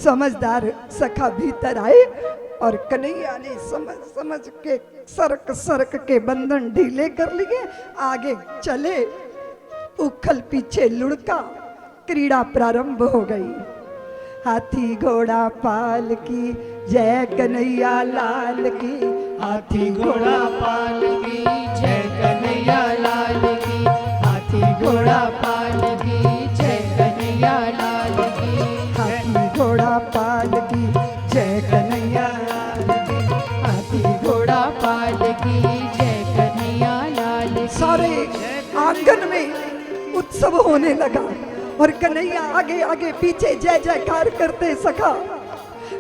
समझदार सखा भीतर आए और कन्हैया ने समझ समझ के सरक सरक के बंधन ढीले कर लिए, आगे चले। उखल पीछे लुढ़का, क्रीड़ा प्रारंभ हो गई। हाथी घोड़ा पाल की जय कन्हैया लाल की, हाथी घोड़ा पाल की जय कन्हैया लाल की, हाथी घोड़ा पाल की जय कन्हैया लाल की, हाथी घोड़ा पाल की जय कन्हैया लाल की, हाथी घोड़ा पाल की जय कन्हैया लाल की। सारे आंगन में उत्सव होने लगा और कन्हैया आगे आगे पीछे जय जयकार करते। सखा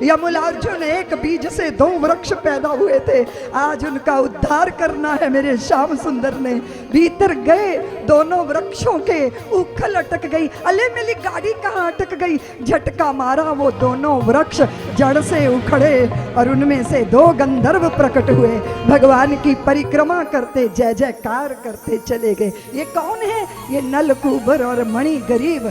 यमुलार्जुन एक बीज से 2 वृक्ष पैदा हुए थे, आज उनका उद्धार करना है मेरे श्याम सुंदर ने। भीतर गए, दोनों वृक्षों के उखल अटक गई। अले मिली गाड़ी कहाँ अटक गई, झटका मारा वो दोनों वृक्ष जड़ से उखड़े और उनमें से 2 गंधर्व प्रकट हुए। भगवान की परिक्रमा करते जय जयकार करते चले गए। ये कौन है? ये नलकूबर और मणि गरीब,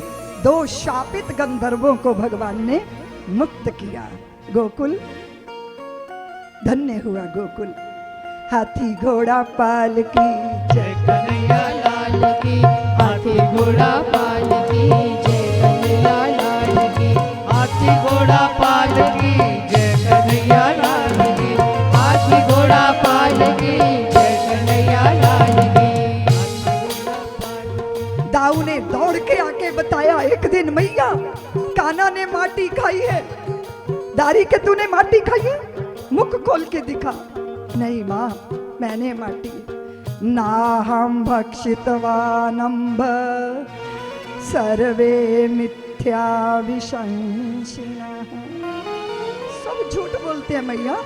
2 शापित गंधर्वों को भगवान ने मुक्त किया। गोकुल धन्य हुआ गोकुल। हाथी घोड़ा पाल की जय कन्हैया लाल की, हाथी घोड़ा पाल की जय कन्हैया लाल की, हाथी घोड़ा पाल की जय कन्हैया लाल की, हाथी घोड़ा पाल की जय कन्हैया लाल की। दाऊ ने दौड़ के आके बताया, एक दिन मैया कान्हा ने माटी खाई है। दारी के तूने माटी खाई है? मुख खोल के दिखा। नहीं माँ, मैंने माटी ना हम भक्षितवानंब सर्वे मिथ्या विशंसिना। सब झूठ बोलते हैं मैया,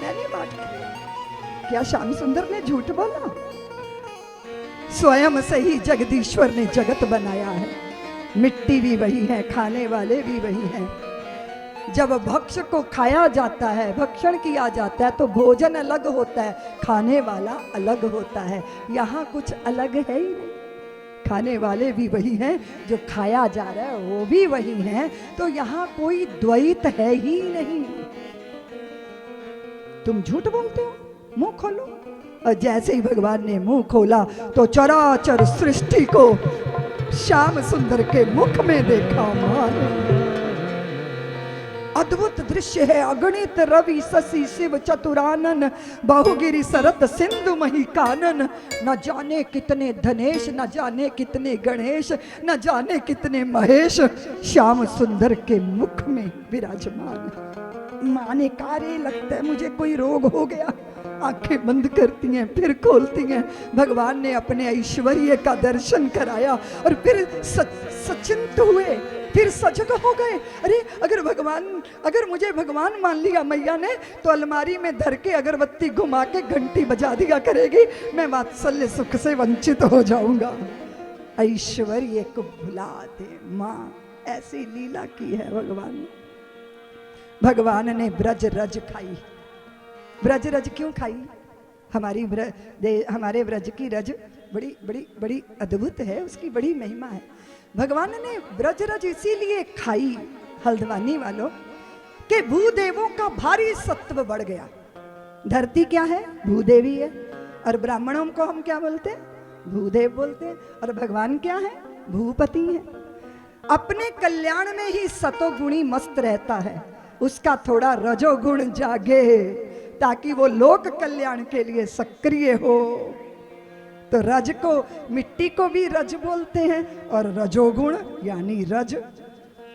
मैंने माटी खाई। क्या श्याम सुंदर ने झूठ बोला? स्वयं से ही जगदीश्वर ने जगत बनाया है। मिट्टी भी वही है, खाने वाले भी वही हैं। जब भक्ष को खाया जाता है, भक्षण किया जाता है, तो भोजन अलग होता है, खाने वाला अलग होता है। यहाँ कुछ अलग है ही नहीं। खाने वाले भी वही हैं, जो खाया जा रहा है वो भी वही हैं। तो यहाँ कोई द्वैत है ही नहीं। तुम झूठ बोलते हो, मुंह खोलो। और जैसे ही भगवान ने मुंह खोला तो चराचर सृष्टि को श्याम सुंदर के मुख में देखा। अद्भुत दृश्य है। अगणित रवि शशि शिव चतुरानन, बहुगिरि सरत सिंधु मही कानन। न जाने कितने धनेश, न जाने कितने गणेश, न जाने कितने महेश श्याम सुंदर के मुख में विराजमान। माने कार्य लगता है मुझे कोई रोग हो गया। आंखें बंद करती हैं फिर खोलती हैं। भगवान ने अपने ऐश्वर्य का दर्शन कराया और फिर सचिंत हुए, फिर सजग हो गए। अरे अगर मुझे भगवान मान लिया मैया ने, तो अलमारी में धर के अगरबत्ती घुमा के घंटी बजा दिया करेगी, मैं वात्सल्य सुख से वंचित हो जाऊंगा। ऐश्वर्य को भुला दे माँ, ऐसी लीला की है भगवान। भगवान ने ब्रज रज खाई। ब्रज रज क्यों खाई? हमारे ब्रज की रज बड़ी बड़ी बड़ी अद्भुत है, उसकी बड़ी महिमा है। भगवान ने ब्रज रज इसीलिए खाई हल्द्वानी वालों के भूदेवों का भारी सत्व बढ़ गया। धरती क्या है? भूदेवी है। और ब्राह्मणों को हम क्या बोलते हैं? भूदेव बोलते हैं। और भगवान क्या है? भूपति है। अपने कल्याण में ही सतोगुणी मस्त रहता है, उसका थोड़ा रजोगुण जागे ताकि वो लोक कल्याण के लिए सक्रिय हो। तो रज को, मिट्टी को भी रज बोलते हैं और रजोगुण यानी रज।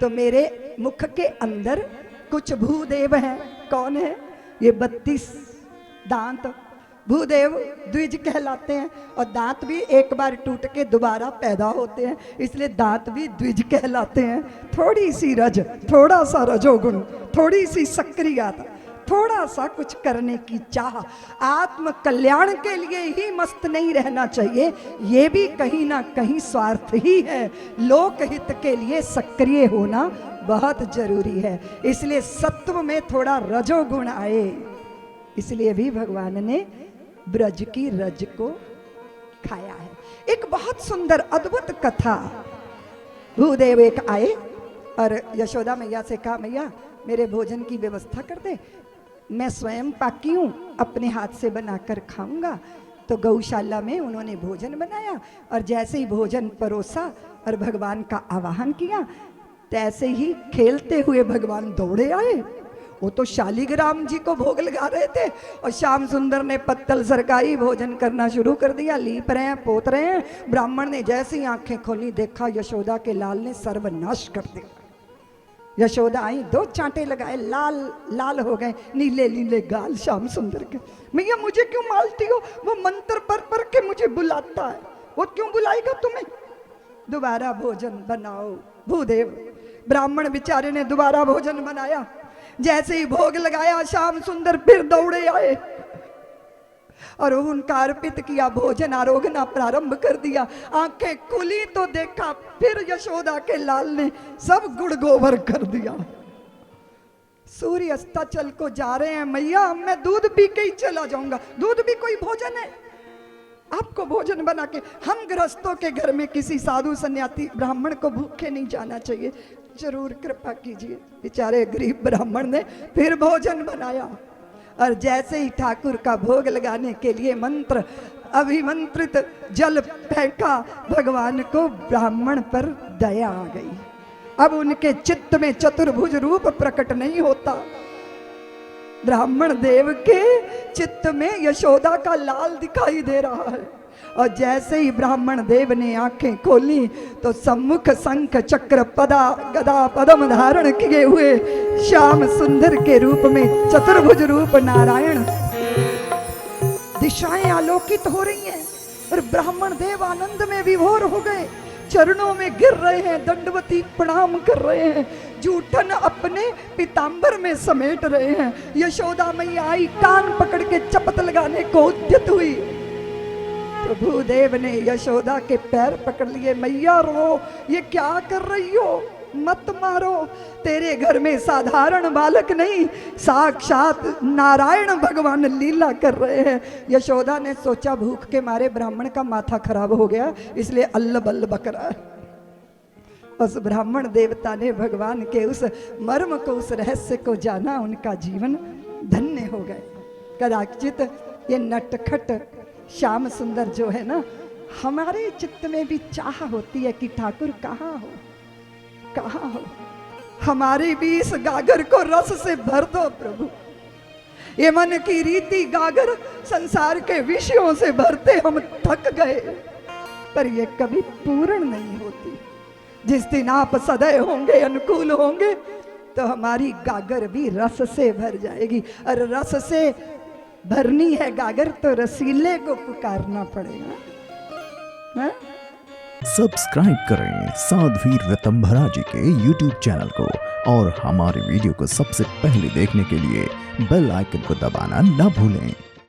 तो मेरे मुख के अंदर कुछ भूदेव हैं। कौन है? ये 32 दांत भूदेव द्विज कहलाते हैं। और दांत भी एक बार टूट के दोबारा पैदा होते हैं, इसलिए दांत भी द्विज कहलाते हैं। थोड़ी सी रज, थोड़ा सा रजोगुण, थोड़ी सी सक्रियता, थोड़ा सा कुछ करने की चाह। आत्म कल्याण के लिए ही मस्त नहीं रहना चाहिए, ये भी कहीं ना कहीं स्वार्थ ही है। लोकहित के लिए सक्रिय होना बहुत जरूरी है। इसलिए सत्व में थोड़ा रजोगुण आए, इसलिए भी भगवान ने ब्रज की रज को खाया है। एक बहुत सुंदर अद्भुत कथा। भूदेव एक आए और यशोदा मैया से कहा, मैया मेरे भोजन की व्यवस्था कर दे, मैं स्वयं पाकी हूँ, अपने हाथ से बनाकर खाऊंगा। तो गौशाला में उन्होंने भोजन बनाया और जैसे ही भोजन परोसा और भगवान का आवाहन किया, तैसे ही खेलते हुए भगवान दौड़े आए। वो तो शालिग्राम जी को भोग लगा रहे थे और श्याम सुंदर ने पत्तल सरकाई, भोजन करना शुरू कर दिया, लीप रहे हैं, पोत रहे हैं। ब्राह्मण ने जैसे ही आंखें खोली, देखा यशोदा के लाल ने सर्वनाश कर दिया। यशोदा आई, 2 चांटे लगाए, लाल लाल हो गए, नीले नीले गाल श्याम सुंदर के। मैया मुझे क्यों मारती हो? वो मंत्र पर के मुझे बुलाता है, वो क्यों बुलाएगा तुम्हें? दोबारा भोजन बनाओ भूदेव। ब्राह्मण बेचारे ने दोबारा भोजन बनाया। जैसे ही भोग लगाया, श्याम सुंदर फिर दौड़े आए और उनका अर्पित किया भोजन, आरोगना प्रारंभ कर दिया। आंखें खुली तो देखा फिर यशोदा के लाल ने सब गुड़ गोबर कर दिया। सूर्य अस्ताचल को जा रहे हैं, मैया मैं दूध पी के ही चला जाऊंगा। दूध भी कोई भोजन है? आपको भोजन बना के, हम गृहस्थों के घर में किसी साधु सन्यासी ब्राह्मण को भूखे नहीं जाना चाहिए, जरूर कृपा कीजिए। बेचारे गरीब ब्राह्मण ने फिर भोजन बनाया और जैसे ही ठाकुर का भोग लगाने के लिए मंत्र अभिमंत्रित जल फेंका, भगवान को ब्राह्मण पर दया आ गई। अब उनके चित्त में चतुर्भुज रूप प्रकट नहीं होता। ब्राह्मण देव के चित्त में यशोदा का लाल दिखाई दे रहा है और जैसे ही ब्राह्मण देव ने आंखें खोली तो सम्मुख शंख चक्र पदा गदा पद्म धारण किए हुए श्याम सुंदर के रूप में चतुर्भुज रूप नारायण, दिशाएं आलोकित हो रही हैं और ब्राह्मण देव आनंद में विभोर हो गए, चरणों में गिर रहे हैं, दंडवती प्रणाम कर रहे हैं, जूठन अपने पीतांबर में समेट रहे हैं। यशोदा मैया आई, कान पकड़ के चपत लगाने को उद्यत हुई तो भूदेव ने यशोदा के पैर पकड़ लिए। मैया रो, ये क्या कर रही हो? मत मारो, तेरे घर में साधारण बालक नहीं, साक्षात नारायण भगवान लीला कर रहे हैं। यशोदा ने सोचा भूख के मारे ब्राह्मण का माथा खराब हो गया, इसलिए अल्ल बल्ल बक रहा है। उस ब्राह्मण देवता ने भगवान के उस मर्म को, उस रहस्य को जाना, उनका जीवन धन्य हो गए। कदाचित ये नटखट श्याम सुंदर जो है ना, हमारे चित्त में भी चाह होती है कि ठाकुर कहाँ हो, कहाँ हो? हमारी भी इस गागर को रस से भर दो प्रभु। ये मन की रीति गागर संसार के विषयों से भरते हम थक गए, पर ये कभी पूर्ण नहीं होती। जिस दिन आप सदैव होंगे, अनुकूल होंगे, तो हमारी गागर भी रस से भर जाएगी। और रस से भरनी है गागर तो रसीले को पुकारना पड़ेगा। है? सब्सक्राइब करें साध्वी ऋतंभरा जी के YouTube चैनल को और हमारे वीडियो को सबसे पहले देखने के लिए बेल आइकन को दबाना न भूलें।